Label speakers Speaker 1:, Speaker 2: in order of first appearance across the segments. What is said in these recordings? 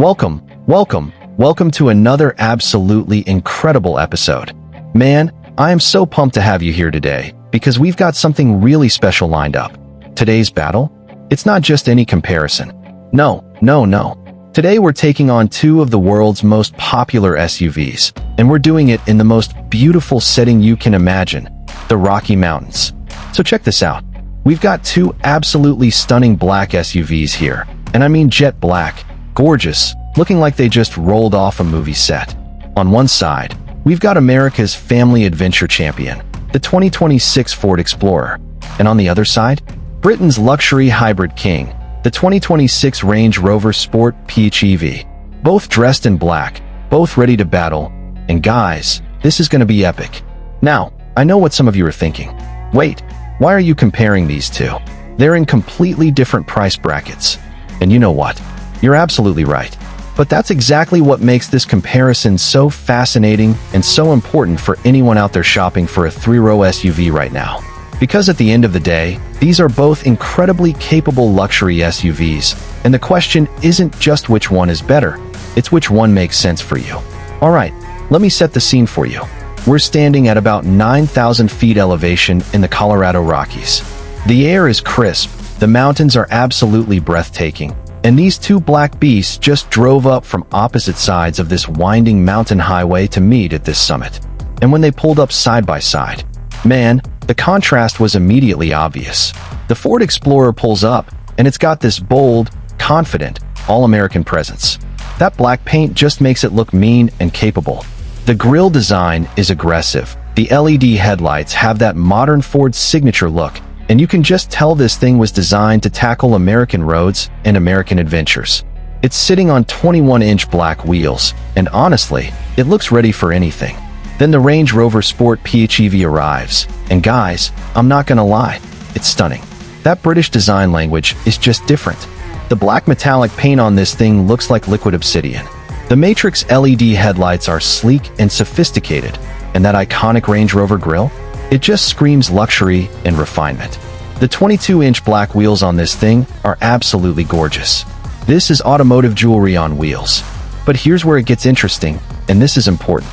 Speaker 1: Welcome to another absolutely incredible episode. Man, I am so pumped to have you here today because we've got something really special lined up. Today's battle? It's not just any comparison. No. Today we're taking on two of the world's most popular SUVs, and we're doing it in the most beautiful setting you can imagine, the Rocky Mountains. So check this out. We've got two absolutely stunning black SUVs here, and I mean jet black, gorgeous, looking like they just rolled off a movie set. On one side, we've got America's family adventure champion, the 2026 Ford Explorer, and on the other side, Britain's luxury hybrid king, the 2026 Range Rover Sport PHEV. Both dressed in black, both ready to battle, and guys, this is going to be epic. Now, I know what some of you are thinking. Wait, why are you comparing these two? They're in completely different price brackets. And you know what? You're absolutely right. But that's exactly what makes this comparison so fascinating and so important for anyone out there shopping for a three-row SUV right now. Because at the end of the day, these are both incredibly capable luxury SUVs, and the question isn't just which one is better, it's which one makes sense for you. Alright, let me set the scene for you. We're standing at about 9,000 feet elevation in the Colorado Rockies. The air is crisp, the mountains are absolutely breathtaking, and these two black beasts just drove up from opposite sides of this winding mountain highway to meet at this summit. And when they pulled up side by side, man, the contrast was immediately obvious. The Ford Explorer pulls up, and it's got this bold, confident, all-American presence. That black paint just makes it look mean and capable. The grille design is aggressive. The LED headlights have that modern Ford signature look, and you can just tell this thing was designed to tackle American roads and American adventures. It's sitting on 21-inch black wheels, and honestly, it looks ready for anything. Then the Range Rover Sport PHEV arrives, and guys, I'm not gonna lie, it's stunning. That British design language is just different. The black metallic paint on this thing looks like liquid obsidian. The Matrix LED headlights are sleek and sophisticated, and that iconic Range Rover grille? It just screams luxury and refinement. The 22-inch black wheels on this thing are absolutely gorgeous. This is automotive jewelry on wheels. But here's where it gets interesting, and this is important.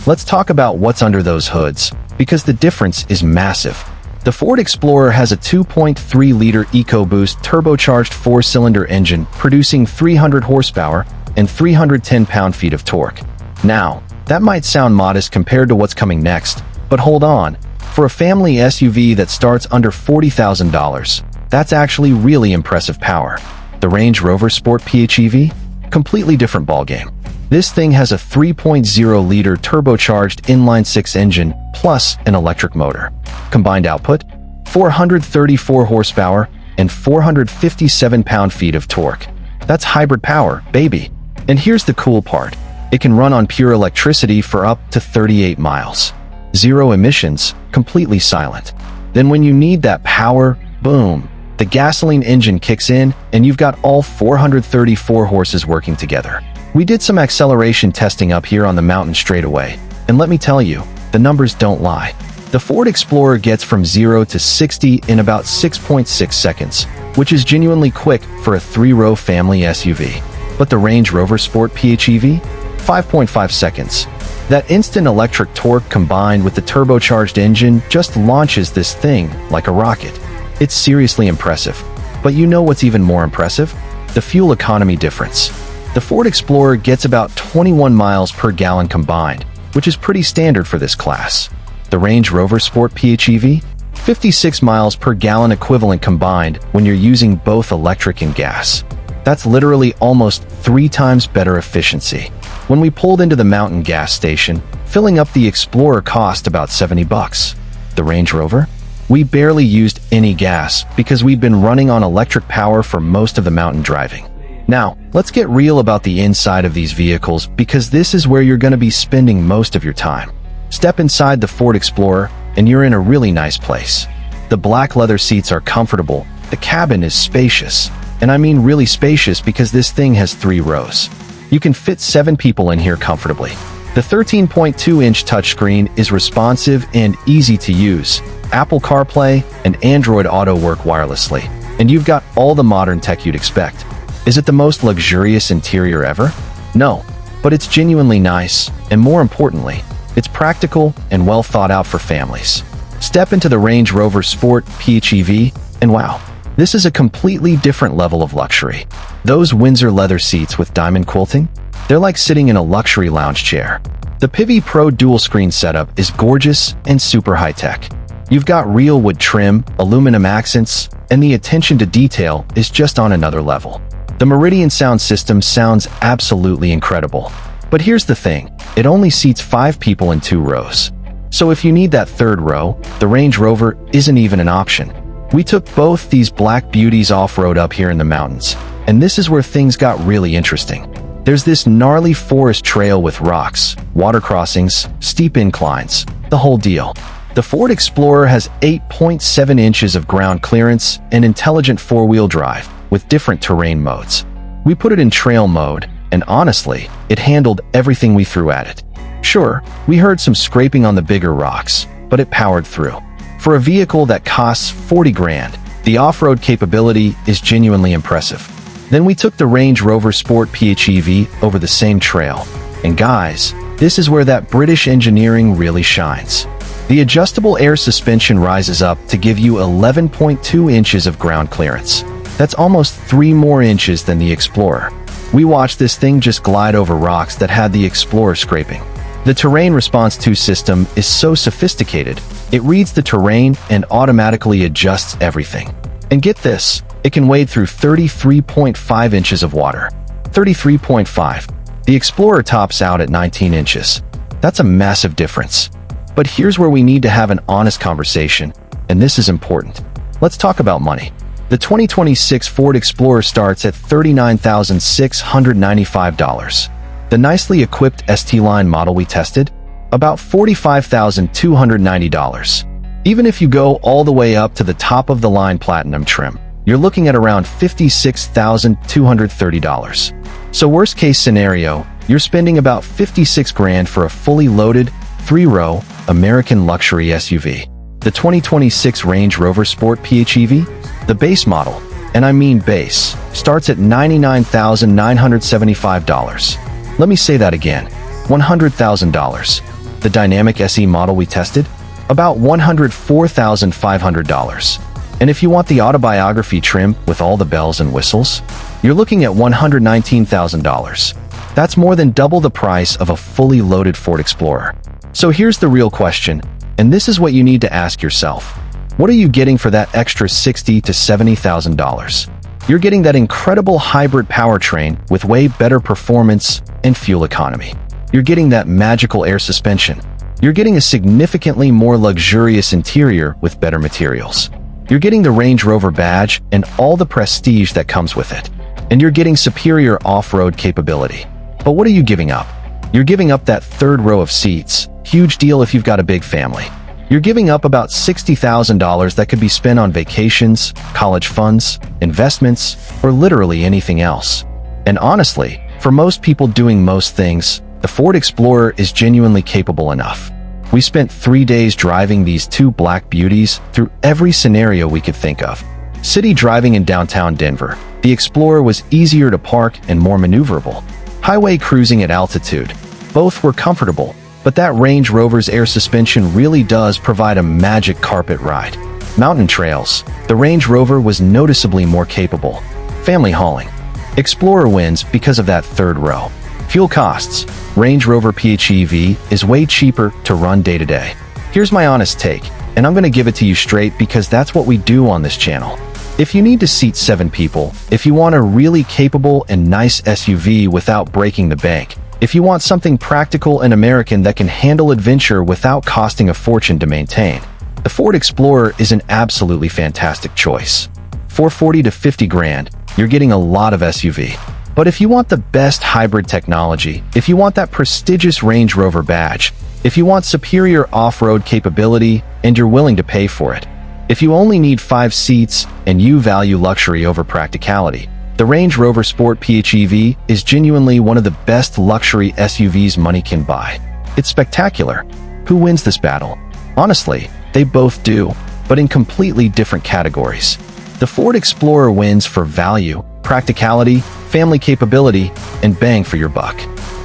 Speaker 1: Let's talk about what's under those hoods, because the difference is massive. The Ford Explorer has a 2.3-liter EcoBoost turbocharged four-cylinder engine producing 300 horsepower and 310 pound-feet of torque. Now, that might sound modest compared to what's coming next, but hold on. For a family SUV that starts under $40,000, that's actually really impressive power. The Range Rover Sport PHEV? Completely different ballgame. This thing has a 3.0-liter turbocharged inline-six engine plus an electric motor. Combined output? 434 horsepower and 457 pound-feet of torque. That's hybrid power, baby. And here's the cool part. It can run on pure electricity for up to 38 miles. Zero emissions, completely silent. Then when you need that power, boom, the gasoline engine kicks in and you've got all 434 horses working together. We did some acceleration testing up here on the mountain straightaway, and let me tell you, the numbers don't lie. The Ford Explorer gets from 0 to 60 in about 6.6 seconds, which is genuinely quick for a three-row family SUV. But the Range Rover Sport PHEV? 5.5 seconds. That instant electric torque combined with the turbocharged engine just launches this thing like a rocket. It's seriously impressive. But you know what's even more impressive? The fuel economy difference. The Ford Explorer gets about 21 miles per gallon combined, which is pretty standard for this class. The Range Rover Sport PHEV? 56 miles per gallon equivalent combined when you're using both electric and gas. That's literally almost 3 times better efficiency. When we pulled into the mountain gas station, filling up the Explorer cost about $70. The Range Rover? We barely used any gas because we'd been running on electric power for most of the mountain driving. Now, let's get real about the inside of these vehicles because this is where you're going to be spending most of your time. Step inside the Ford Explorer and you're in a really nice place. The black leather seats are comfortable, the cabin is spacious, and I mean really spacious because this thing has 3 rows. You can fit 7 people in here comfortably. The 13.2-inch touchscreen is responsive and easy to use. Apple CarPlay and Android Auto work wirelessly, and you've got all the modern tech you'd expect. Is it the most luxurious interior ever? No, but it's genuinely nice, and more importantly, it's practical and well thought out for families. Step into the Range Rover Sport PHEV, and wow, this is a completely different level of luxury. Those Windsor leather seats with diamond quilting? They're like sitting in a luxury lounge chair. The PHEV Pro dual-screen setup is gorgeous and super high-tech. You've got real wood trim, aluminum accents, and the attention to detail is just on another level. The Meridian sound system sounds absolutely incredible. But here's the thing, it only seats 5 people in 2 rows. So if you need that third row, the Range Rover isn't even an option. We took both these black beauties off-road up here in the mountains, and this is where things got really interesting. There's this gnarly forest trail with rocks, water crossings, steep inclines, the whole deal. The Ford Explorer has 8.7 inches of ground clearance and intelligent 4-wheel drive with different terrain modes. We put it in trail mode, and honestly, it handled everything we threw at it. Sure, we heard some scraping on the bigger rocks, but it powered through. For a vehicle that costs 40 grand, the off-road capability is genuinely impressive. Then we took the Range Rover Sport PHEV over the same trail. And guys, this is where that British engineering really shines. The adjustable air suspension rises up to give you 11.2 inches of ground clearance. That's almost 3 more inches than the Explorer. We watched this thing just glide over rocks that had the Explorer scraping. The Terrain Response 2 system is so sophisticated, it reads the terrain and automatically adjusts everything. And get this, it can wade through 33.5 inches of water. 33.5. The Explorer tops out at 19 inches. That's a massive difference. But here's where we need to have an honest conversation, and this is important. Let's talk about money. The 2026 Ford Explorer starts at $39,695. The nicely equipped ST-Line model we tested? About $45,290. Even if you go all the way up to the top-of-the-line Platinum trim, you're looking at around $56,230. So worst case scenario, you're spending about 56 grand for a fully loaded, 3-row, American luxury SUV. The 2026 Range Rover Sport PHEV, the base model, and I mean base, starts at $99,975. Let me say that again, $100,000. The Dynamic SE model we tested? About $104,500. And if you want the autobiography trim with all the bells and whistles, you're looking at $119,000. That's more than double the price of a fully loaded Ford Explorer. So here's the real question, and this is what you need to ask yourself. What are you getting for that extra $60,000 to $70,000? You're getting that incredible hybrid powertrain with way better performance and fuel economy. You're getting that magical air suspension. You're getting a significantly more luxurious interior with better materials. You're getting the Range Rover badge and all the prestige that comes with it. And you're getting superior off-road capability. But what are you giving up? You're giving up that third row of seats, huge deal if you've got a big family. You're giving up about $60,000 that could be spent on vacations, college funds, investments, or literally anything else. And honestly, for most people doing most things, the Ford Explorer is genuinely capable enough. We spent 3 days driving these 2 black beauties through every scenario we could think of. City driving in downtown Denver, the Explorer was easier to park and more maneuverable. Highway cruising at altitude, both were comfortable, but that Range Rover's air suspension really does provide a magic carpet ride. Mountain trails, the Range Rover was noticeably more capable. Family hauling, Explorer wins because of that third row. Fuel costs, Range Rover PHEV is way cheaper to run day to day. Here's my honest take, and I'm gonna give it to you straight because that's what we do on this channel. If you need to seat 7 people, if you want a really capable and nice SUV without breaking the bank, if you want something practical and American that can handle adventure without costing a fortune to maintain, the Ford Explorer is an absolutely fantastic choice. For 40 to 50 grand, you're getting a lot of SUV. But if you want the best hybrid technology, if you want that prestigious Range Rover badge, if you want superior off-road capability and you're willing to pay for it, if you only need 5 seats and you value luxury over practicality, the Range Rover Sport PHEV is genuinely one of the best luxury SUVs money can buy. It's spectacular. Who wins this battle? Honestly, they both do, but in completely different categories. The Ford Explorer wins for value, practicality, family capability, and bang for your buck.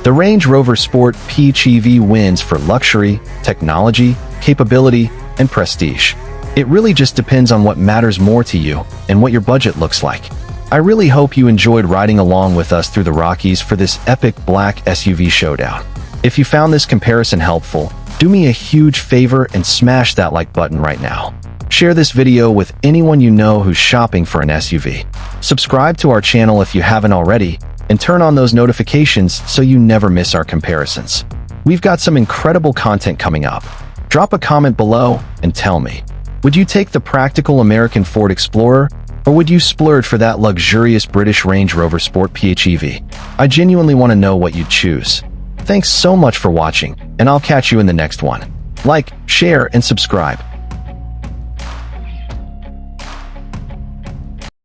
Speaker 1: The Range Rover Sport PHEV wins for luxury, technology, capability, and prestige. It really just depends on what matters more to you and what your budget looks like. I really hope you enjoyed riding along with us through the Rockies for this epic black SUV showdown. If you found this comparison helpful, do me a huge favor and smash that like button right now. Share this video with anyone you know who's shopping for an SUV. Subscribe to our channel if you haven't already, and turn on those notifications so you never miss our comparisons. We've got some incredible content coming up. Drop a comment below and tell me, would you take the practical American Ford Explorer, or would you splurge for that luxurious British Range Rover Sport PHEV? I genuinely want to know what you'd choose. Thanks so much for watching, and I'll catch you in the next one. Like, share, and subscribe.